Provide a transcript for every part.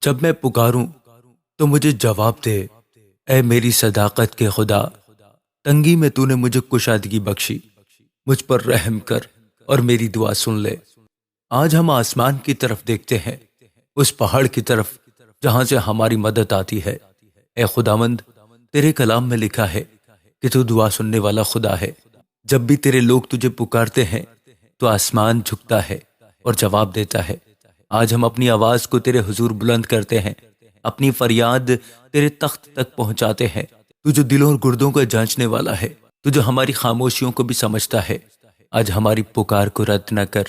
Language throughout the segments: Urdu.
جب میں پکاروں تو مجھے جواب دے، اے میری صداقت کے خدا۔ تنگی میں تو نے مجھے کشادگی بخشی، مجھ پر رحم کر اور میری دعا سن لے۔ آج ہم آسمان کی طرف دیکھتے ہیں، اس پہاڑ کی طرف جہاں سے ہماری مدد آتی ہے۔ اے خداوند، تیرے کلام میں لکھا ہے کہ تو دعا سننے والا خدا ہے۔ جب بھی تیرے لوگ تجھے پکارتے ہیں تو آسمان جھکتا ہے اور جواب دیتا ہے۔ آج ہم اپنی آواز کو تیرے حضور بلند کرتے ہیں، اپنی فریاد تیرے تخت تک پہنچاتے ہیں۔ تو جو دلوں اور گردوں کو جانچنے والا ہے، تو جو ہماری خاموشیوں کو بھی سمجھتا ہے، آج ہماری پکار کو رد نہ کر۔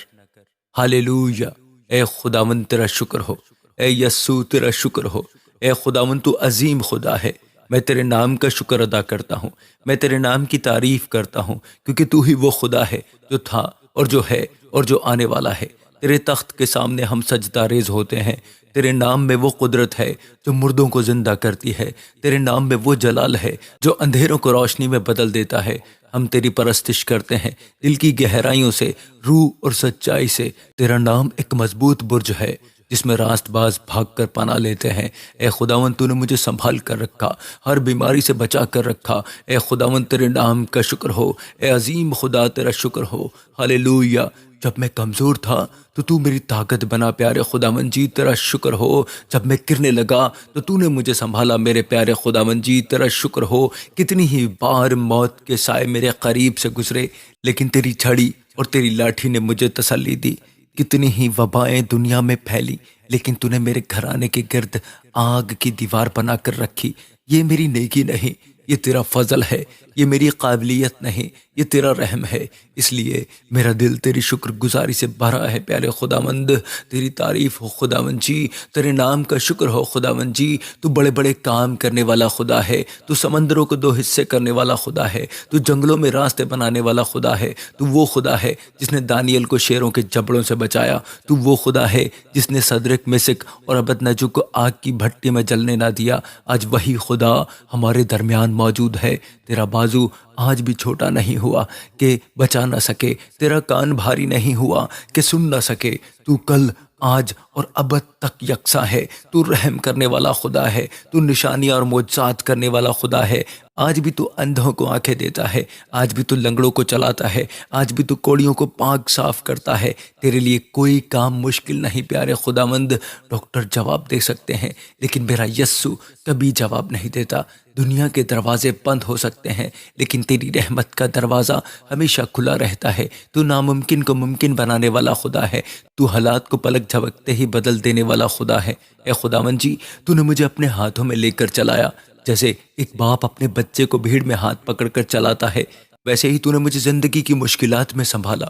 ہاللویا! اے خداوند تیرا شکر ہو، اے یسوع تیرا شکر ہو۔ اے خداوند تو عظیم خدا ہے، میں تیرے نام کا شکر ادا کرتا ہوں، میں تیرے نام کی تعریف کرتا ہوں، کیونکہ تو ہی وہ خدا ہے جو تھا اور جو ہے اور جو آنے والا ہے۔ تیرے تخت کے سامنے ہم سجدہ ریز ہوتے ہیں۔ تیرے نام میں وہ قدرت ہے جو مردوں کو زندہ کرتی ہے، تیرے نام میں وہ جلال ہے جو اندھیروں کو روشنی میں بدل دیتا ہے۔ ہم تیری پرستش کرتے ہیں دل کی گہرائیوں سے، روح اور سچائی سے۔ تیرا نام ایک مضبوط برج ہے جس میں راست باز بھاگ کر پناہ لیتے ہیں۔ اے خداوند، تو نے مجھے سنبھال کر رکھا، ہر بیماری سے بچا کر رکھا۔ اے خداوند، تیرے نام کا شکر ہو، اے عظیم خدا تیرا شکر ہو۔ ہاللویا! جب میں کمزور تھا تو میری طاقت بنا، پیارے خداوند جی تیرا شکر ہو۔ جب میں گرنے لگا تو نے مجھے سنبھالا، میرے پیارے خداوند جی تیرا شکر ہو۔ کتنی ہی بار موت کے سائے میرے قریب سے گزرے، لیکن تیری چھڑی اور تیری لاٹھی نے مجھے تسلی دی۔ کتنی ہی وبائیں دنیا میں پھیلی، لیکن تو نے میرے گھرانے کے گرد آگ کی دیوار بنا کر رکھی۔ یہ میری نیکی نہیں، یہ تیرا فضل ہے، یہ میری قابلیت نہیں، یہ تیرا رحم ہے۔ اس لیے میرا دل تیری شکر گزاری سے بھرا ہے، پیارے خداوند۔ تیری تعریف ہو خداوند جی، تیرے نام کا شکر ہو خداوند جی۔ تو بڑے بڑے کام کرنے والا خدا ہے، تو سمندروں کو دو حصے کرنے والا خدا ہے، تو جنگلوں میں راستے بنانے والا خدا ہے۔ تو وہ خدا ہے جس نے دانیل کو شیروں کے جبڑوں سے بچایا۔ تو وہ خدا ہے جس نے صدرک، مسک اور ابدنجو کو آگ کی بھٹی میں جلنے نہ دیا۔ آج وہی خدا ہمارے درمیان موجود ہے۔ تیرا بازو آج بھی چھوٹا نہیں ہوا کہ بچا نہ سکے، تیرا کان بھاری نہیں ہوا کہ سن نہ سکے۔ تو کل، آج اور ابد تک یکساں ہے۔ تو رحم کرنے والا خدا ہے، تو نشانیاں اور معجزات کرنے والا خدا ہے۔ آج بھی تو اندھوں کو آنکھیں دیتا ہے، آج بھی تو لنگڑوں کو چلاتا ہے، آج بھی تو کوڑیوں کو پاک صاف کرتا ہے۔ تیرے لیے کوئی کام مشکل نہیں، پیارے خداوند۔ ڈاکٹر جواب دے سکتے ہیں، لیکن میرا یسوع کبھی جواب نہیں دیتا۔ دنیا کے دروازے بند ہو سکتے ہیں، لیکن تیری رحمت کا دروازہ ہمیشہ کھلا رہتا ہے۔ تو ناممکن کو ممکن بنانے والا خدا ہے، تو حالات کو پلک جھپکتے ہی بدل دینے والا خدا ہے۔ اے خداوند جی، تو نے مجھے اپنے ہاتھوں میں لے کر چلایا، جیسے ایک باپ اپنے بچے کو بھیڑ میں ہاتھ پکڑ کر چلاتا ہے، ویسے ہی تو نے مجھے زندگی کی مشکلات میں سنبھالا۔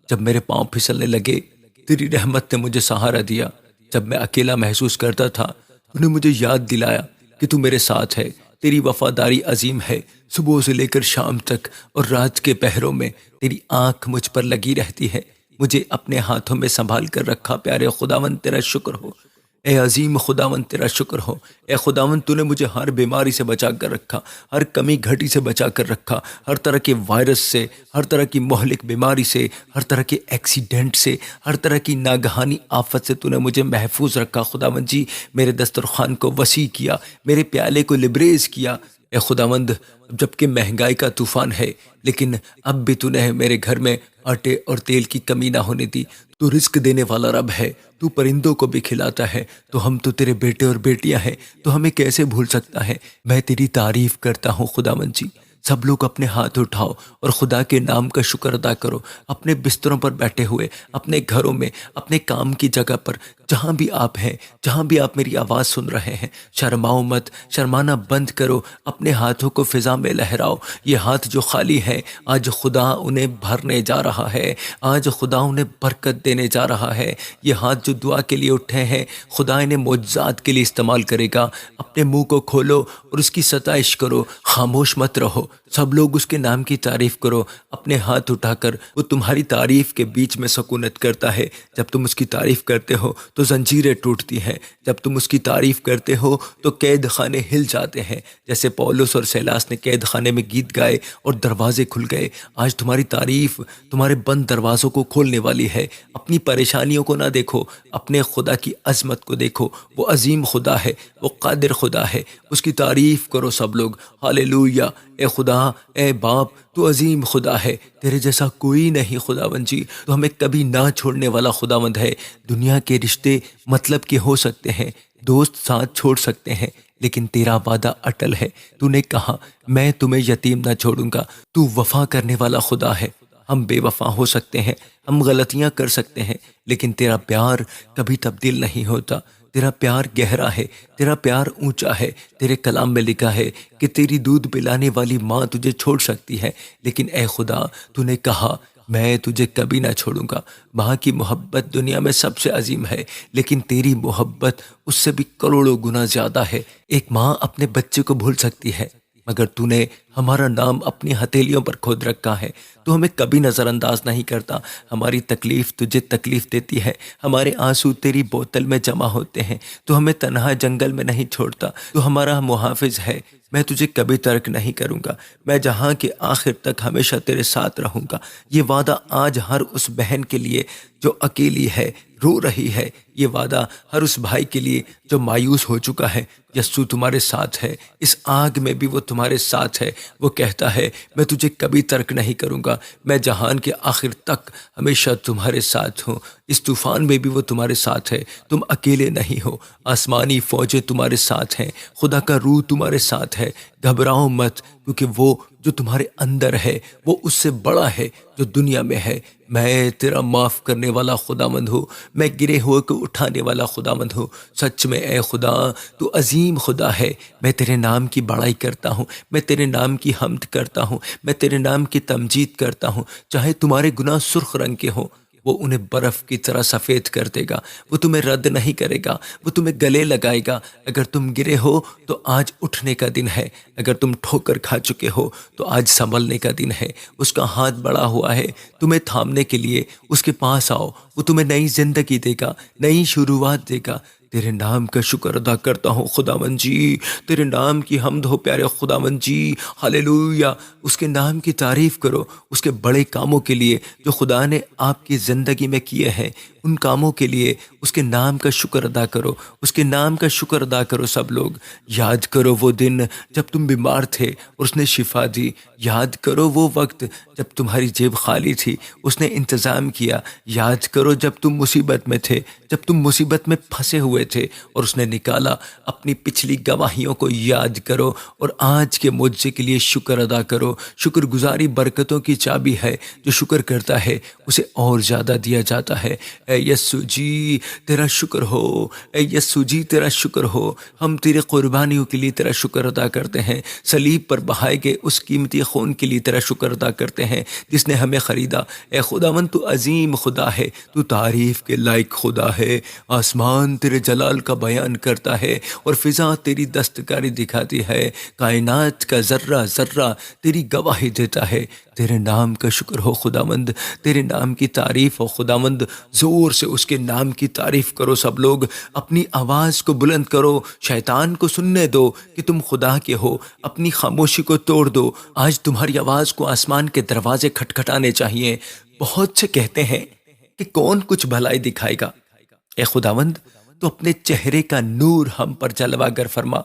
جب میرے پاؤں پھسلنے لگے، تیری رحمت نے مجھے سہارا دیا۔ جب میں اکیلا محسوس کرتا تھا، تو نے مجھے یاد دلایا کہ تو میرے ساتھ ہے۔ تیری وفاداری عظیم ہے، صبح سے لے کر شام تک، اور رات کے پہروں میں تیری آنکھ مجھ پر لگی رہتی ہے۔ مجھے اپنے ہاتھوں میں سنبھال کر رکھا، پیارے خداوند تیرا شکر ہو۔ اے عظیم خداوند تیرا شکر ہو۔ اے خداوند، تو نے مجھے ہر بیماری سے بچا کر رکھا، ہر کمی گھٹی سے بچا کر رکھا، ہر طرح کے وائرس سے، ہر طرح کی مہلک بیماری سے، ہر طرح کے ایکسیڈنٹ سے، ہر طرح کی ناگہانی آفت سے تو نے مجھے محفوظ رکھا۔ خداوند جی، میرے دسترخوان کو وسیع کیا، میرے پیالے کو لبریز کیا۔ اے خداوند، جبکہ مہنگائی کا طوفان ہے، لیکن اب بھی تو نے میرے گھر میں آٹے اور تیل کی کمی نہ ہونے دی۔ تو رزق دینے والا رب ہے، تو پرندوں کو بھی کھلاتا ہے۔ تو ہم تو تیرے بیٹے اور بیٹیاں ہیں، تو ہمیں کیسے بھول سکتا ہے؟ میں تیری تعریف کرتا ہوں خداوند جی۔ سب لوگ اپنے ہاتھ اٹھاؤ اور خدا کے نام کا شکر ادا کرو، اپنے بستروں پر بیٹھے ہوئے، اپنے گھروں میں، اپنے کام کی جگہ پر، جہاں بھی آپ ہیں، جہاں بھی آپ میری آواز سن رہے ہیں۔ شرماؤ مت، شرمانا بند کرو، اپنے ہاتھوں کو فضا میں لہراؤ۔ یہ ہاتھ جو خالی ہیں، آج خدا انہیں بھرنے جا رہا ہے، آج خدا انہیں برکت دینے جا رہا ہے۔ یہ ہاتھ جو دعا کے لیے اٹھے ہیں، خدا انہیں معجزات کے لیے استعمال کرے گا۔ اپنے منہ کو کھولو اور اس کی ستائش کرو، خاموش مت رہو، سب لوگ اس کے نام کی تعریف کرو۔ اپنے ہاتھ اٹھا کر، وہ تمہاری تعریف کے بیچ میں سکونت کرتا ہے۔ جب تم اس کی تعریف کرتے ہو تو تو زنجیریں ٹوٹتی ہیں، جب تم اس کی تعریف کرتے ہو تو قید خانے ہل جاتے ہیں، جیسے پولس اور سیلاس نے قید خانے میں گیت گائے اور دروازے کھل گئے۔ آج تمہاری تعریف تمہارے بند دروازوں کو کھولنے والی ہے۔ اپنی پریشانیوں کو نہ دیکھو، اپنے خدا کی عظمت کو دیکھو۔ وہ عظیم خدا ہے، وہ قادر خدا ہے، اس کی تعریف کرو سب لوگ۔ ہالیلویا! اے خدا، اے باپ، تو عظیم خدا ہے، تیرے جیسا کوئی نہیں خداوند جی۔ تو ہمیں کبھی نہ چھوڑنے والا خداوند ہے۔ دنیا کے رشتے مطلب کے ہو سکتے ہیں، دوست ساتھ چھوڑ سکتے ہیں، لیکن تیرا وعدہ اٹل ہے۔ تو نے کہا میں تمہیں یتیم نہ چھوڑوں گا۔ تو وفا کرنے والا خدا ہے۔ ہم بے وفا ہو سکتے ہیں، ہم غلطیاں کر سکتے ہیں، لیکن تیرا پیار کبھی تبدیل نہیں ہوتا۔ تیرا پیار گہرا ہے، تیرا پیار اونچا ہے۔ تیرے کلام میں لکھا ہے کہ تیری دودھ پلانے والی ماں تجھے چھوڑ سکتی ہے، لیکن اے خدا، تو نے کہا میں تجھے کبھی نہ چھوڑوں گا۔ ماں کی محبت دنیا میں سب سے عظیم ہے، لیکن تیری محبت اس سے بھی کروڑوں گنا زیادہ ہے۔ ایک ماں اپنے بچے کو بھول سکتی ہے، مگر تو نے ہمارا نام اپنی ہتھیلیوں پر کھود رکھا ہے۔ تو ہمیں کبھی نظر انداز نہیں کرتا۔ ہماری تکلیف تجھے تکلیف دیتی ہے، ہمارے آنسو تیری بوتل میں جمع ہوتے ہیں۔ تو ہمیں تنہا جنگل میں نہیں چھوڑتا، تو ہمارا محافظ ہے۔ میں تجھے کبھی ترک نہیں کروں گا، میں جہاں کے آخر تک ہمیشہ تیرے ساتھ رہوں گا۔ یہ وعدہ آج ہر اس بہن کے لیے جو اکیلی ہے، رو رہی ہے۔ یہ وعدہ ہر اس بھائی کے لیے جو مایوس ہو چکا ہے۔ یسوع تمہارے ساتھ ہے، اس آگ میں بھی وہ تمہارے ساتھ ہے۔ وہ کہتا ہے میں تجھے کبھی ترک نہیں کروں گا، میں جہان کے آخر تک ہمیشہ تمہارے ساتھ ہوں۔ اس طوفان میں بھی وہ تمہارے ساتھ ہے، تم اکیلے نہیں ہو۔ آسمانی فوجیں تمہارے ساتھ ہیں، خدا کا روح تمہارے ساتھ ہے۔ گھبراؤ مت، کیونکہ وہ جو تمہارے اندر ہے وہ اس سے بڑا ہے جو دنیا میں ہے۔ میں تیرا معاف کرنے والا خداوند ہوں، میں گرے ہوئے کو اٹھانے والا خداوند ہوں۔ سچ میں اے خدا، تو عظیم خدا ہے۔ میں تیرے نام کی بڑائی کرتا ہوں، میں تیرے نام کی حمد کرتا ہوں، میں تیرے نام کی تمجید کرتا ہوں۔ چاہے تمہارے گناہ سرخ رنگ کے ہوں، وہ انہیں برف کی طرح سفید کر دے گا۔ وہ تمہیں رد نہیں کرے گا، وہ تمہیں گلے لگائے گا۔ اگر تم گرے ہو تو آج اٹھنے کا دن ہے، اگر تم ٹھوکر کھا چکے ہو تو آج سنبھلنے کا دن ہے۔ اس کا ہاتھ بڑا ہوا ہے تمہیں تھامنے کے لیے، اس کے پاس آؤ، وہ تمہیں نئی زندگی دے گا، نئی شروعات دے گا۔ تیرے نام کا شکر ادا کرتا ہوں خداوند جی، تیرے نام کی حمد ہو پیارے خداوند جی۔ ہالیلویا! اس کے نام کی تعریف کرو، اس کے بڑے کاموں کے لیے جو خدا نے آپ کی زندگی میں کیے ہیں، ان کاموں کے لیے اس کے نام کا شکر ادا کرو، اس کے نام کا شکر ادا کرو سب لوگ۔ یاد کرو وہ دن جب تم بیمار تھے اور اس نے شفا دی۔ یاد کرو وہ وقت جب تمہاری جیب خالی تھی، اس نے انتظام کیا۔ یاد کرو جب تم مصیبت میں تھے، جب تم مصیبت میں پھنسے ہوئے تھے اور اس نے نکالا۔ اپنی پچھلی گواہیوں کو یاد کرو اور آج کے معجزے کے لیے شکر ادا کرو۔ شکر گزاری برکتوں کی چابی ہے، جو شکر کرتا ہے اسے اور زیادہ دیا جاتا ہے۔ اے یسوع جی تیرا شکر ہو، اے یسوع جی تیرا شکر ہو۔ ہم تیرے قربانیوں کے لیے تیرا شکر ادا کرتے ہیں، صلیب پر بہائے گئے اس قیمتی خون کے لیے تیرا شکر ادا کرتے ہیں جس نے ہمیں خریدا۔ اے خداوند تو عظیم خدا ہے، تو تعریف کے لائق خدا ہے۔ آسمان تیرے جلال کا بیان کرتا ہے اور فضا تیری دستکاری دکھاتی ہے۔ کائنات کا ذرہ ذرہ تیری گواہی دیتا ہے۔ تیرے نام کا شکر ہو خداوند، تیرے نام کی تعریف ہو خداوند۔ زور سے اس کے نام کی تعریف کرو سب لوگ، اپنی آواز کو بلند کرو، شیطان کو سننے دو کہ تم خدا کے ہو، اپنی خاموشی کو توڑ دو۔ آج تمہاری آواز کو آسمان کے دروازے کھٹکھٹانے چاہیے۔ بہت سے کہتے ہیں کہ کون کچھ بھلائی دکھائے گا۔ اے خداوند تو اپنے چہرے کا نور ہم پر جلوہ گر فرما۔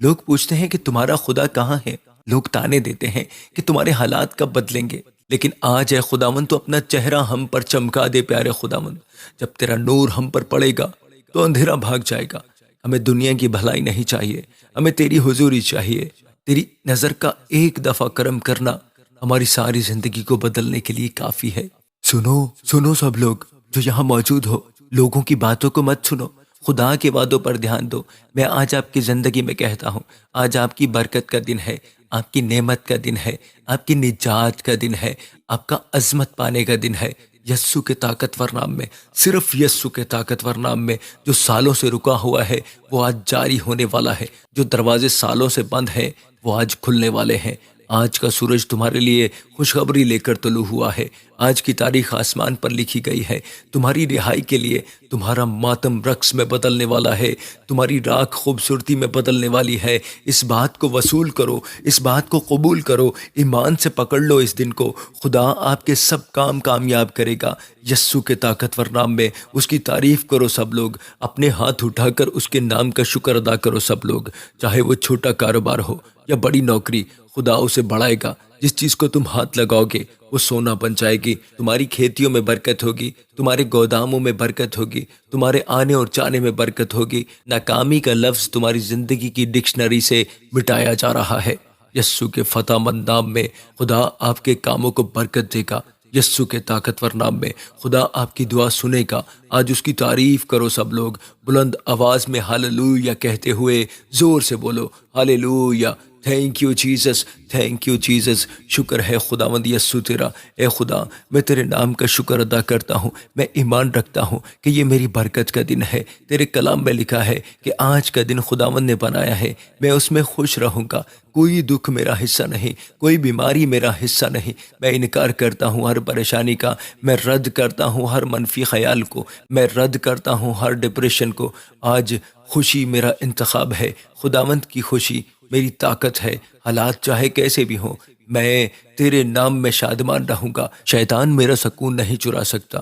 لوگ پوچھتے ہیں کہ تمہارا خدا کہاں ہے، لوگ تانے دیتے ہیں کہ تمہارے حالات کب بدلیں گے، لیکن آج اے خداوند تو اپنا چہرہ ہم پر چمکا دے پیارے خداوند۔ جب تیرا نور ہم پر پڑے گا تو اندھیرا بھاگ جائے گا۔ ہمیں دنیا کی بھلائی نہیں چاہیے، ہمیں تیری حضوری چاہیے۔ تیری نظر کا ایک دفعہ کرم کرنا ہماری ساری زندگی کو بدلنے کے لیے کافی ہے۔ سنو سب لوگ جو یہاں موجود ہو، لوگوں کی باتوں کو مت سنو، خدا کے وعدوں پر دھیان دو۔ میں آج آپ کی زندگی میں کہتا ہوں، آج آپ کی برکت کا دن ہے، آپ کی نعمت کا دن ہے، آپ کی نجات کا دن ہے، آپ کا عظمت پانے کا دن ہے۔ یسوع کے طاقتور نام میں، صرف یسوع کے طاقتور نام میں، جو سالوں سے رکا ہوا ہے وہ آج جاری ہونے والا ہے۔ جو دروازے سالوں سے بند ہیں وہ آج کھلنے والے ہیں۔ آج کا سورج تمہارے لیے خوشخبری لے کر طلوع ہوا ہے۔ آج کی تاریخ آسمان پر لکھی گئی ہے۔ تمہاری رہائی کے لیے تمہارا ماتم رقص میں بدلنے والا ہے، تمہاری راکھ خوبصورتی میں بدلنے والی ہے۔ اس بات کو وصول کرو، اس بات کو قبول کرو، ایمان سے پکڑ لو اس دن کو۔ خدا آپ کے سب کام کامیاب کرے گا۔ یسوع کے طاقتور نام میں اس کی تعریف کرو سب لوگ، اپنے ہاتھ اٹھا کر اس کے نام کا شکر ادا کرو سب لوگ۔ چاہے وہ چھوٹا کاروبار ہو یا بڑی نوکری، خدا اسے بڑھائے گا۔ جس چیز کو تم ہاتھ لگاؤ گے وہ سونا بن جائے گی۔ تمہاری کھیتیوں میں برکت ہوگی، تمہارے گوداموں میں برکت ہوگی، تمہارے آنے اور جانے میں برکت ہوگی۔ ناکامی کا لفظ تمہاری زندگی کی ڈکشنری سے مٹایا جا رہا ہے۔ یسوع کے فتح مند نام میں خدا آپ کے کاموں کو برکت دے گا۔ یسوع کے طاقتور نام میں خدا آپ کی دعا سنے گا۔ آج اس کی تعریف کرو سب لوگ، بلند آواز میں ہاللویا کہتے ہوئے زور سے بولو، hallelujah, thank you Jesus, thank you Jesus. شکر ہے خداوند یسوع تیرا۔ اے خدا، میں تیرے نام کا شکر ادا کرتا ہوں۔ میں ایمان رکھتا ہوں کہ یہ میری برکت کا دن ہے۔ تیرے کلام میں لکھا ہے کہ آج کا دن خداوند نے بنایا ہے، میں اس میں خوش رہوں گا۔ کوئی دکھ میرا حصہ نہیں، کوئی بیماری میرا حصہ نہیں۔ میں انکار کرتا ہوں ہر پریشانی کا، میں رد کرتا ہوں ہر منفی خیال کو، میں رد کرتا ہوں ہر ڈپریشن کو۔ آج خوشی میرا انتخاب ہے۔ خداوند کی خوشی میری طاقت ہے۔ حالات چاہے کیسے بھی ہوں، میں تیرے نام میں شادمان رہوں گا۔ شیطان میرا سکون نہیں چرا سکتا،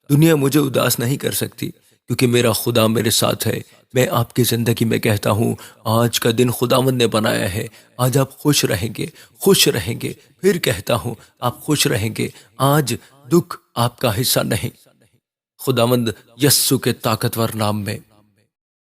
دنیا مجھے اداس نہیں کر سکتی، کیونکہ میرا خدا میرے ساتھ ہے۔ میں آپ کی زندگی میں کہتا ہوں، آج کا دن خداوند نے بنایا ہے۔ آج آپ خوش رہیں گے، خوش رہیں گے۔ پھر کہتا ہوں، آپ خوش رہیں گے۔ آج دکھ آپ کا حصہ نہیں۔ خداوند یسوع کے طاقتور نام میں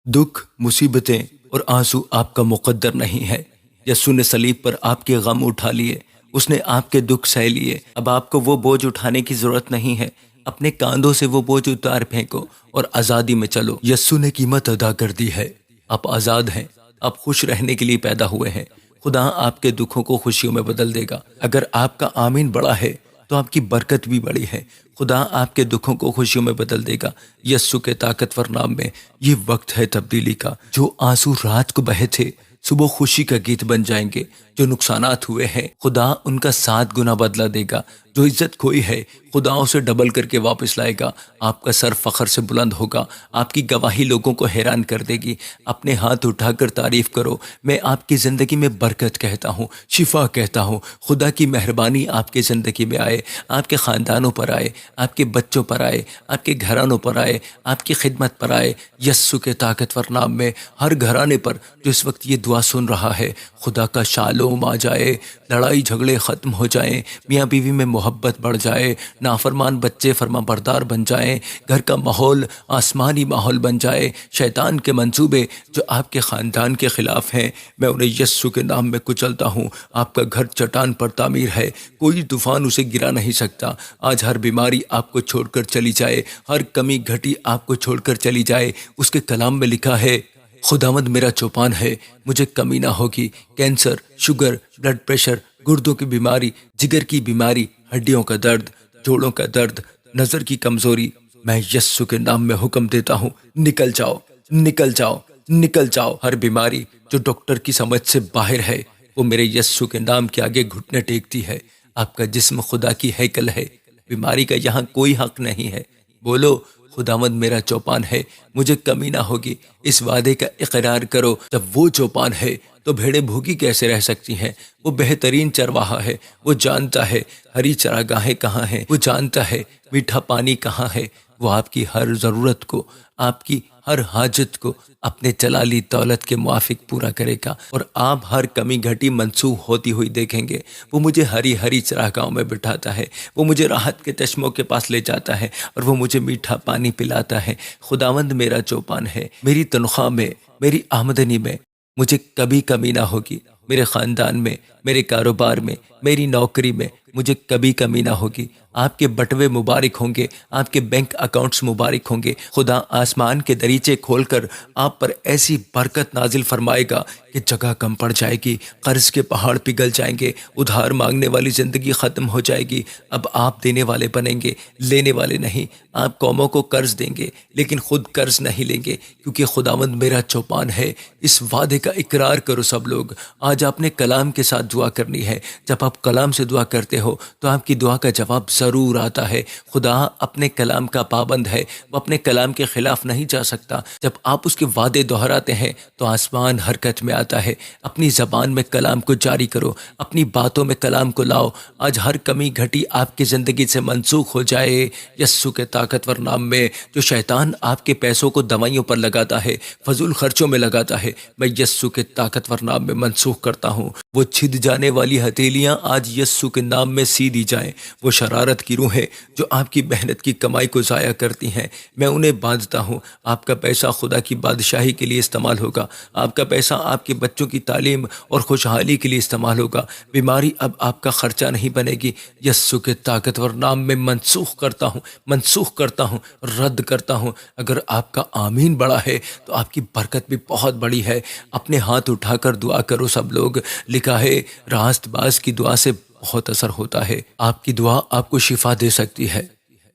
دکھ، مصیبتیں اور آنسو آپ کا مقدر نہیں ہے۔ یسوع نے صلیب پر آپ کے غم اٹھا لیے، اس نے آپ کے دکھ سہ لیے۔ اب آپ کو وہ بوجھ اٹھانے کی ضرورت نہیں ہے۔ اپنے کاندھوں سے وہ بوجھ اتار پھینکو اور آزادی میں چلو۔ یسوع نے قیمت ادا کر دی ہے، آپ آزاد ہیں۔ آپ خوش رہنے کے لیے پیدا ہوئے ہیں۔ خدا آپ کے دکھوں کو خوشیوں میں بدل دے گا۔ اگر آپ کا آمین بڑا ہے تو آپ کی برکت بھی بڑی ہے۔ خدا آپ کے دکھوں کو خوشیوں میں بدل دے گا۔ یسوع کے طاقتور نام میں یہ وقت ہے تبدیلی کا۔ جو آنسو رات کو بہے تھے، صبح خوشی کا گیت بن جائیں گے۔ جو نقصانات ہوئے ہیں، خدا ان کا 7 گنا بدلہ دے گا۔ جو عزت کھوئی ہے، خدا اسے ڈبل کر کے واپس لائے گا۔ آپ کا سر فخر سے بلند ہوگا۔ آپ کی گواہی لوگوں کو حیران کر دے گی۔ اپنے ہاتھ اٹھا کر تعریف کرو۔ میں آپ کی زندگی میں برکت کہتا ہوں، شفا کہتا ہوں۔ خدا کی مہربانی آپ کی زندگی میں آئے، آپ کے خاندانوں پر آئے، آپ کے بچوں پر آئے، آپ کے گھرانوں پر آئے، آپ کی خدمت پر آئے۔ یسوع کے طاقتور نام میں ہر گھرانے پر جو اس وقت یہ دعا سن رہا ہے، خدا کا شالوم آ جائے، لڑائی جھگڑے ختم ہو جائیں، میاں بیوی میں محبت بڑھ جائے، نافرمان بچے فرما بردار بن جائیں، گھر کا ماحول آسمانی ماحول بن جائے۔ شیطان کے منصوبے جو آپ کے خاندان کے خلاف ہیں، میں انہیں یسوع کے نام میں کچلتا ہوں۔ آپ کا گھر چٹان پر تعمیر ہے، کوئی طوفان اسے گرا نہیں سکتا۔ آج ہر بیماری آپ کو چھوڑ کر چلی جائے، ہر کمی گھٹی آپ کو چھوڑ کر چلی جائے۔ اس کے کلام میں لکھا ہے، خداوند میرا چوپان ہے، مجھے کمی نہ ہوگی۔ کینسر، شوگر، بلڈ پریشر، گردوں کی بیماری، جگر کی بیماری، ہڈیوں کا درد، جوڑوں کا درد، نظر کی کمزوری، میں یسوع کے نام میں حکم دیتا ہوں، نکل جاؤ، نکل جاؤ، نکل جاؤ۔ ہر بیماری جو ڈاکٹر کی سمجھ سے باہر ہے، وہ میرے یسوع کے نام کے آگے گھٹنے ٹیکتی ہے۔ آپ کا جسم خدا کی ہیکل ہے، بیماری کا یہاں کوئی حق نہیں ہے۔ بولو، خداوند میرا چوپان ہے، مجھے کمی نہ ہوگی۔ اس وعدے کا اقرار کرو۔ جب وہ چوپان ہے تو بھیڑیں بھوکی کیسے رہ سکتی ہیں؟ وہ بہترین چرواہا ہے، وہ جانتا ہے ہری چراگاہیں کہاں ہیں، وہ جانتا ہے میٹھا پانی کہاں ہے۔ وہ آپ کی ہر ضرورت کو، آپ کی ہر حاجت کو اپنے جلالی دولت کے موافق پورا کرے گا، اور آپ ہر کمی گھٹی منسوخ ہوتی ہوئی دیکھیں گے۔ وہ مجھے ہری ہری چراگاہوں میں بٹھاتا ہے، وہ مجھے راحت کے چشموں کے پاس لے جاتا ہے، اور وہ مجھے میٹھا پانی پلاتا ہے۔ خداوند میرا چوپان ہے، میری تنخواہ میں، میری آمدنی میں مجھے کبھی کمی نہ ہوگی۔ میرے خاندان میں، میرے کاروبار میں، میری نوکری میں مجھے کبھی کمی نہ ہوگی۔ آپ کے بٹوے مبارک ہوں گے، آپ کے بینک اکاؤنٹس مبارک ہوں گے۔ خدا آسمان کے دریچے کھول کر آپ پر ایسی برکت نازل فرمائے گا کہ جگہ کم پڑ جائے گی، قرض کے پہاڑ پگھل جائیں گے، ادھار مانگنے والی زندگی ختم ہو جائے گی۔ اب آپ دینے والے بنیں گے، لینے والے نہیں۔ آپ قوموں کو قرض دیں گے لیکن خود قرض نہیں لیں گے، کیونکہ خداوند میرا چوپان ہے۔ اس وعدے کا اقرار کرو سب لوگ۔ آج اپنے کلام کے ساتھ دعا کرنی ہے۔ جب آپ کلام سے دعا کرتے ہو تو آپ کی دعا کا جواب ضرور آتا ہے۔ خدا اپنے کلام کا پابند ہے، وہ اپنے کلام کے خلاف نہیں جا سکتا۔ جب آپ اس کے وعدے دہراتے ہیں تو آسمان حرکت میں آتا ہے۔ اپنی زبان میں کلام کو جاری کرو، اپنی باتوں میں کلام کو لاؤ۔ آج ہر کمی گھٹی آپ کی زندگی سے منسوخ ہو جائے یسوع کے طاقتور نام میں۔ جو شیطان آپ کے پیسوں کو دوائیوں پر لگاتا ہے، فضول خرچوں میں لگاتا ہے، میں یسوع کے طاقتور نام میں منسوخ کرتا ہوں۔ وہ چھد جانے والی ہتھیلیاں آج یسوع کے نام میں سی دی جائیں۔ وہ شرارت کی روحیں جو آپ کی محنت کی کمائی کو ضائع کرتی ہیں، میں انہیں باندھتا ہوں۔ آپ کا پیسہ خدا کی بادشاہی کے لیے استعمال ہوگا۔ آپ کا پیسہ آپ کے بچوں کی تعلیم اور خوشحالی کے لیے استعمال ہوگا۔ بیماری اب آپ کا خرچہ نہیں بنے گی۔ یسوع کے طاقتور نام میں منسوخ کرتا ہوں، منسوخ کرتا ہوں، رد کرتا ہوں۔ اگر آپ کا آمین بڑا ہے تو آپ کی برکت بھی بہت بڑی ہے۔ اپنے ہاتھ اٹھا کر دعا کرو سب لوگ۔ لکھا ہے راست باز کی دعا سے بہت اثر ہوتا ہے۔ آپ کی دعا آپ کو شفا دے سکتی ہے۔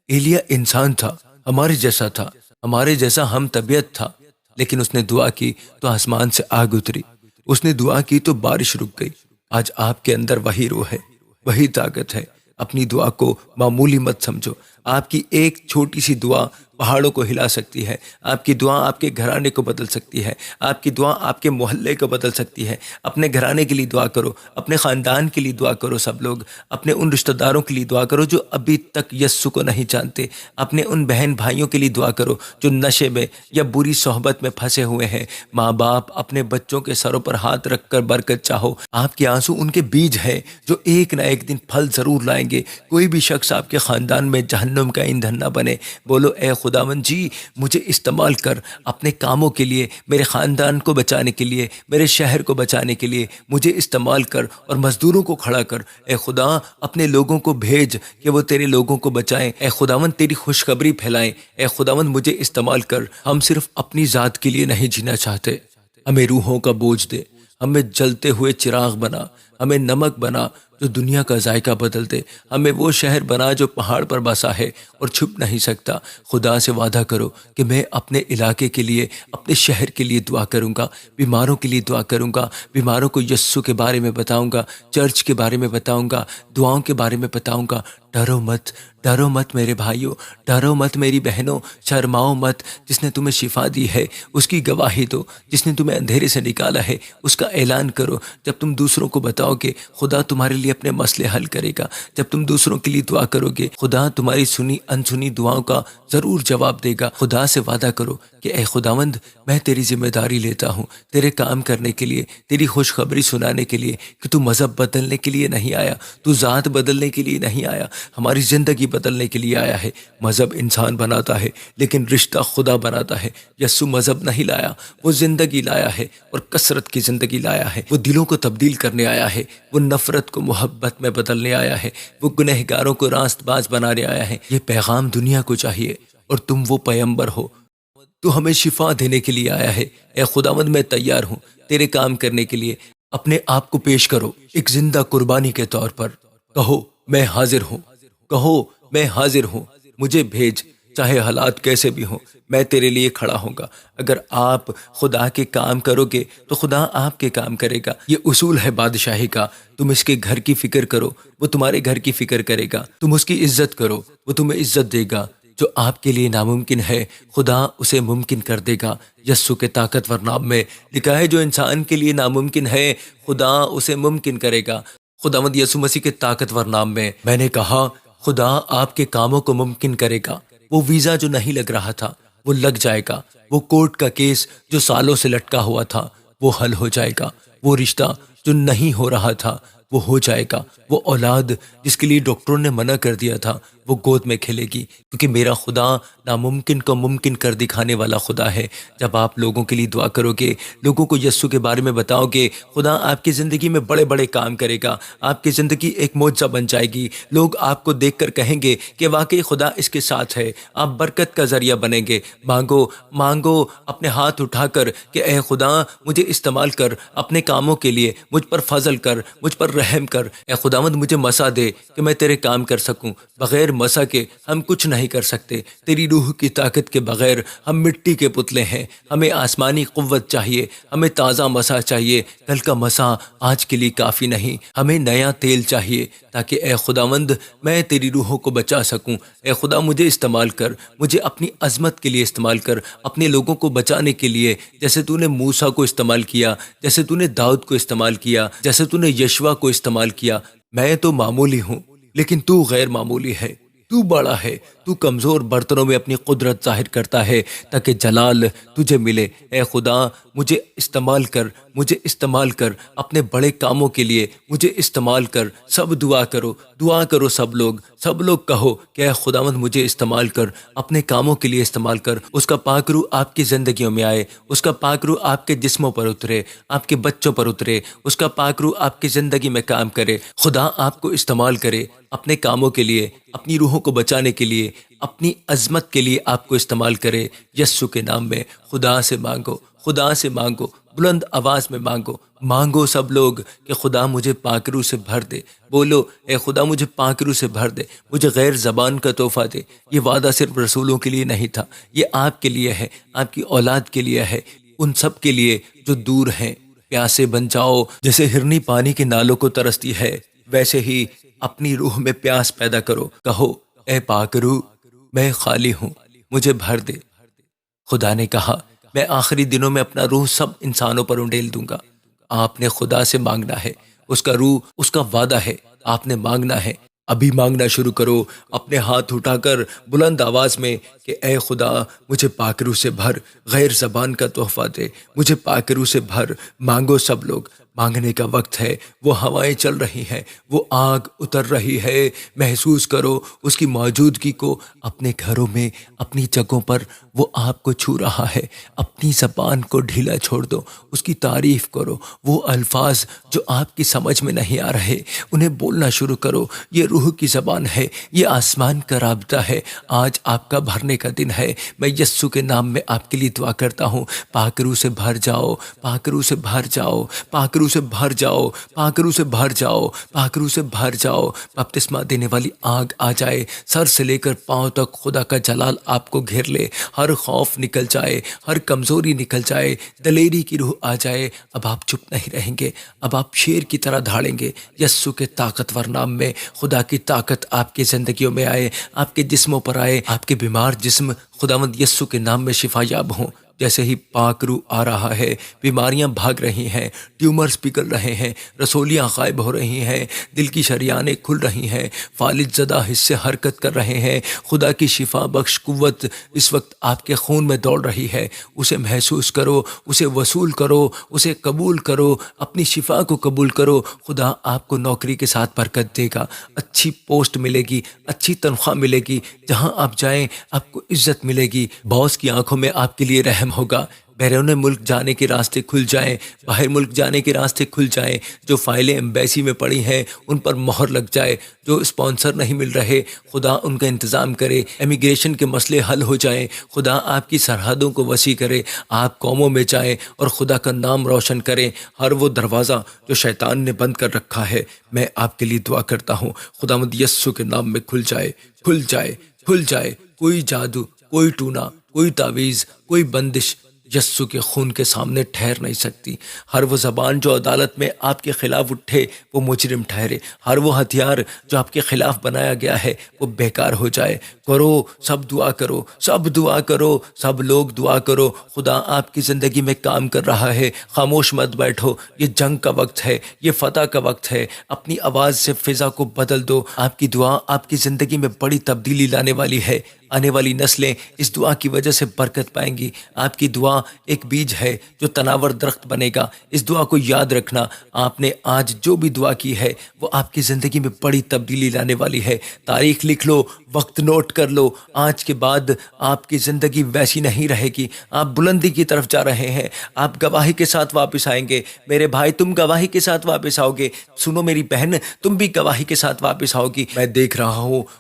ایلیا انسان تھا، ہمارے جیسا تھا، ہمارے جیسا ہم طبیعت تھا، لیکن اس نے دعا کی تو آسمان سے آگ اتری۔ اس نے دعا کی تو بارش رک گئی۔ آج آپ کے اندر وہی روح ہے، وہی طاقت ہے۔ اپنی دعا کو معمولی مت سمجھو۔ آپ کی ایک چھوٹی سی دعا پہاڑوں کو ہلا سکتی ہے۔ آپ کی دعا آپ کے گھرانے کو بدل سکتی ہے۔ آپ کی دعا آپ کے محلے کو بدل سکتی ہے۔ اپنے گھرانے کے لیے دعا کرو، اپنے خاندان کے لیے دعا کرو سب لوگ۔ اپنے ان رشتہ داروں کے لیے دعا کرو جو ابھی تک یسوع کو نہیں جانتے۔ اپنے ان بہن بھائیوں کے لیے دعا کرو جو نشے میں یا بری صحبت میں پھنسے ہوئے ہیں۔ ماں باپ اپنے بچوں کے سروں پر ہاتھ رکھ کر برکت چاہو۔ آپ کے آنسو ان کے بیج ہیں جو ایک نہ ایک دن پھل ضرور لائیں گے۔ کوئی بھی شخص آپ کے خاندان میں جہنم کا ایندھن نہ بنے۔ بولو اے خداوند جی مجھے استعمال کر اپنے کاموں کے لیے، میرے خاندان کو بچانے کے لیے، میرے شہر کو بچانے کے لیے مجھے استعمال کر اور مزدوروں کو کھڑا کر۔ اے خدا اپنے لوگوں کو بھیج کہ وہ تیرے لوگوں کو بچائیں۔ اے خداوند تیری خوشخبری پھیلائیں۔ اے خداوند مجھے استعمال کر۔ ہم صرف اپنی ذات کے لیے نہیں جینا چاہتے۔ ہمیں روحوں کا بوجھ دے، ہمیں جلتے ہوئے چراغ بنا، ہمیں نمک بنا جو دنیا کا ذائقہ بدل دے۔ ہمیں وہ شہر بنا جو پہاڑ پر بسا ہے اور چھپ نہیں سکتا۔ خدا سے وعدہ کرو کہ میں اپنے علاقے کے لیے، اپنے شہر کے لیے دعا کروں گا، بیماروں کے لیے دعا کروں گا، بیماروں کو یسوع کے بارے میں بتاؤں گا، چرچ کے بارے میں بتاؤں گا، دعاؤں کے بارے میں بتاؤں گا۔ ڈرو مت، ڈرو مت میرے بھائیوں، ڈرو مت میری بہنوں، شرماؤ مت۔ جس نے تمہیں شفا دی ہے اس کی گواہی دو، جس نے تمہیں اندھیرے سے نکالا ہے اس کا اعلان کرو۔ جب تم دوسروں کو بتاؤ گے خدا تمہارے لیے اپنے مسئلے حل کرے گا۔ جب تم دوسروں کے لیے دعا کرو گے خدا تمہاری سنی انسنی دعاؤں کا ضرور جواب دے گا۔ خدا سے وعدہ کرو کہ اے خداوند میں تیری ذمہ داری لیتا ہوں تیرے کام کرنے کے لیے، تیری خوشخبری سنانے کے لیے، کہ تو مذہب بدلنے کے لیے نہیں آیا، تو ذات بدلنے کے لیے نہیں آیا، ہماری زندگی بدلنے کے لیے آیا ہے۔ مذہب انسان بناتا ہے لیکن رشتہ خدا بناتا ہے۔ یسوع مذہب نہیں لایا، وہ زندگی لایا ہے اور کثرت کی زندگی لایا ہے۔ وہ دلوں کو تبدیل کرنے آیا ہے، وہ نفرت کو محبت میں بدلنے آیا ہے، وہ گنہگاروں کو راست باز بنانے آیا ہے۔ یہ پیغام دنیا کو چاہیے اور تم وہ پیغمبر ہو۔ تو ہمیں شفا دینے کے لیے آیا ہے۔ اے خداوند میں تیار ہوں تیرے کام کرنے کے لیے۔ اپنے آپ کو پیش کرو ایک زندہ قربانی کے طور پر۔ کہو میں حاضر ہوں، کہو میں حاضر ہوں، مجھے بھیج، چاہے حالات کیسے بھی ہوں میں تیرے لیے کھڑا ہوں گا۔ اگر آپ خدا کے کام کرو گے تو خدا آپ کے کام کرے گا۔ یہ اصول ہے بادشاہی کا۔ تم اس کے گھر کی فکر کرو، وہ تمہارے گھر کی فکر کرے گا۔ تم اس کی عزت کرو، وہ تمہیں عزت دے گا۔ جو آپ کے لیے ناممکن ہے خدا اسے ممکن کر دے گا۔ یسوع کے طاقتور نام میں لکھا ہے جو انسان کے لیے ناممکن ہے خدا اسے ممکن کرے گا۔ خداوند یسوع مسیح کے طاقتور نام میں نے کہا خدا آپ کے کاموں کو ممکن کرے گا۔ وہ ویزا جو نہیں لگ رہا تھا وہ لگ جائے گا۔ وہ کورٹ کا کیس جو سالوں سے لٹکا ہوا تھا وہ حل ہو جائے گا۔ وہ رشتہ جو نہیں ہو رہا تھا وہ ہو جائے گا۔ وہ اولاد جس کے لیے ڈاکٹروں نے منع کر دیا تھا وہ گود میں کھلے گی، کیونکہ میرا خدا ناممکن کو ممکن کر دکھانے والا خدا ہے۔ جب آپ لوگوں کے لیے دعا کرو گے، لوگوں کو یسوع کے بارے میں بتاؤ گے، خدا آپ کی زندگی میں بڑے بڑے کام کرے گا۔ آپ کی زندگی ایک معجزہ بن جائے گی۔ لوگ آپ کو دیکھ کر کہیں گے کہ واقعی خدا اس کے ساتھ ہے۔ آپ برکت کا ذریعہ بنیں گے۔ مانگو مانگو اپنے ہاتھ اٹھا کر کہ اے خدا مجھے استعمال کر اپنے کاموں کے لیے، مجھ پر فضل کر، مجھ پر رحم کر۔ اے خداوند مجھے مسا دے کہ میں تیرے کام کر سکوں۔ بغیر مسا کے ہم کچھ نہیں کر سکتے، تیری روح کی طاقت کے بغیر ہم مٹی کے پتلے ہیں۔ ہمیں آسمانی قوت چاہیے، ہمیں تازہ مسا چاہیے، کل کا مسا آج کے لیے کافی نہیں، ہمیں نیا تیل چاہیے تاکہ اے خداوند میں تیری روحوں کو بچا سکوں۔ اے خدا مجھے استعمال کر، مجھے اپنی عظمت کے لیے استعمال کر، اپنے لوگوں کو بچانے کے لیے، جیسے تو نے موسیٰ کو استعمال کیا، جیسے تو نے داؤد کو استعمال کیا، جیسے تو نے یشوع کو استعمال کیا۔ میں تو معمولی ہوں لیکن تو غیر معمولی ہے، تو بڑا ہے، تو کمزور برتنوں میں اپنی قدرت ظاہر کرتا ہے تاکہ جلال تجھے ملے۔ اے خدا مجھے استعمال کر، مجھے استعمال کر اپنے بڑے کاموں کے لیے، مجھے استعمال کر۔ سب دعا کرو سب لوگ کہو کہ اے خداوند مجھے استعمال کر، اپنے کاموں کے لیے استعمال کر۔ اس کا پاک روح آپ کی زندگیوں میں آئے، اس کا پاک روح آپ کے جسموں پر اترے، آپ کے بچوں پر اترے، اس کا پاک روح آپ کی زندگی میں کام کرے۔ خدا آپ کو استعمال کرے اپنے کاموں کے لیے، اپنی روحوں کو بچانے کے لیے، اپنی عظمت کے لیے آپ کو استعمال کرے۔ یسوع کے نام میں خدا سے مانگو، خدا سے مانگو، بلند آواز میں مانگو سب لوگ کہ خدا مجھے پاک روح سے بھر دے۔ بولو اے خدا مجھے پاک روح سے بھر دے، مجھے غیر زبان کا تحفہ دے۔ یہ وعدہ صرف رسولوں کے لیے نہیں تھا، یہ آپ کے لیے ہے، آپ کی اولاد کے لیے ہے، ان سب کے لیے جو دور ہیں۔ پیاسے بن جاؤ، جیسے ہرنی پانی کے نالوں کو ترستی ہے، ویسے ہی اپنی روح میں پیاس پیدا کرو۔ کہو اے پاک روح میں خالی ہوں، مجھے بھر دے۔ خدا نے کہا میں آخری دنوں میں اپنا روح سب انسانوں پر انڈیل دوں گا۔ آپ نے خدا سے مانگنا ہے، اس کا روح، اس کا وعدہ ہے، آپ نے مانگنا ہے۔ ابھی مانگنا شروع کرو، اپنے ہاتھ اٹھا کر بلند آواز میں کہ اے خدا مجھے پاک روح سے بھر، غیر زبان کا تحفہ دے، مجھے پاک روح سے بھر۔ مانگو سب لوگ، مانگنے کا وقت ہے۔ وہ ہوائیں چل رہی ہیں، وہ آگ اتر رہی ہے، محسوس کرو اس کی موجودگی کو اپنے گھروں میں، اپنی جگہوں پر۔ وہ آپ کو چھو رہا ہے، اپنی زبان کو ڈھیلا چھوڑ دو، اس کی تعریف کرو۔ وہ الفاظ جو آپ کی سمجھ میں نہیں آ رہے انہیں بولنا شروع کرو۔ یہ روح کی زبان ہے، یہ آسمان کا رابطہ ہے۔ آج آپ کا بھرنے کا دن ہے۔ میں یسوع کے نام میں آپ کے لیے دعا کرتا ہوں، پاک روح سے بھر جاؤ، پاک روح سے بھر جاؤ، پاک روح سے بھر جاؤ، پاک روح سے بھر جاؤ، پاک روح سے بھر جاؤ۔ بپتسمہ دینے والی آگ آ جائے، سر سے لے کر پاؤں تک خدا کا جلال آپ کو گھیر لے، ہر خوف نکل جائے، ہر کمزوری نکل جائے، دلیری کی روح آ جائے۔ اب آپ چپ نہیں رہیں گے، اب آپ شیر کی طرح دھاڑیں گے۔ یسوع کے طاقتور نام میں خدا کی طاقت آپ کی زندگیوں میں آئے، آپ کے جسموں پر آئے، آپ کے بیمار جسم خداوند یسوع کے نام میں شفا یاب ہوں۔ جیسے ہی پاک روح آ رہا ہے، بیماریاں بھاگ رہی ہیں، ٹیومرز پگھل رہے ہیں، رسولیاں غائب ہو رہی ہیں، دل کی شریانیں کھل رہی ہیں، فالج زدہ حصے حرکت کر رہے ہیں۔ خدا کی شفا بخش قوت اس وقت آپ کے خون میں دوڑ رہی ہے۔ اسے محسوس کرو، اسے وصول کرو، اسے قبول کرو، اپنی شفا کو قبول کرو۔ خدا آپ کو نوکری کے ساتھ برکت دے گا، اچھی پوسٹ ملے گی، اچھی تنخواہ ملے گی، جہاں آپ جائیں آپ کو عزت ملے گی، باس کی آنکھوں میں آپ کے لیے رحم ہوگا۔ بیرون ملک جانے کے راستے کھل جائیں، باہر ملک جانے کے راستے کھل جائیں۔ جو فائلیں ایمبیسی میں پڑی ہیں ان پر مہر لگ جائے، جو اسپانسر نہیں مل رہے خدا ان کا انتظام کرے، امیگریشن کے مسئلے حل ہو جائیں، خدا آپ کی سرحدوں کو وسیع کرے، آپ قوموں میں جائیں اور خدا کا نام روشن کریں۔ ہر وہ دروازہ جو شیطان نے بند کر رکھا ہے میں آپ کے لیے دعا کرتا ہوں خداوند یسوع کے نام میں کھل جائے، کھل جائے، کھل جائے۔ کوئی جادو، کوئی ٹونا، کوئی تعویذ، کوئی بندش یسوع کے خون کے سامنے ٹھہر نہیں سکتی۔ ہر وہ زبان جو عدالت میں آپ کے خلاف اٹھے وہ مجرم ٹھہرے، ہر وہ ہتھیار جو آپ کے خلاف بنایا گیا ہے وہ بیکار ہو جائے۔ کرو، سب دعا کرو، سب دعا کرو، سب لوگ دعا کرو۔ خدا آپ کی زندگی میں کام کر رہا ہے، خاموش مت بیٹھو۔ یہ جنگ کا وقت ہے، یہ فتح کا وقت ہے۔ اپنی آواز سے فضا کو بدل دو۔ آپ کی دعا آپ کی زندگی میں بڑی تبدیلی لانے والی ہے۔ آنے والی نسلیں اس دعا کی وجہ سے برکت پائیں گی۔ آپ کی دعا ایک بیج ہے جو تناور درخت بنے گا۔ اس دعا کو یاد رکھنا، آپ نے آج جو بھی دعا کی ہے وہ آپ کی زندگی میں بڑی تبدیلی لانے والی ہے۔ تاریخ لکھ لو، وقت نوٹ کر لو۔ آج کے بعد آپ کی زندگی ویسی نہیں رہے گی، آپ بلندی کی طرف جا رہے ہیں، آپ گواہی کے ساتھ واپس آئیں گے۔ میرے بھائی تم گواہی کے ساتھ واپس آؤ گے، سنو میری بہن تم بھی گواہی کے ساتھ واپس آؤ گی۔ میں دیکھ رہا ہوں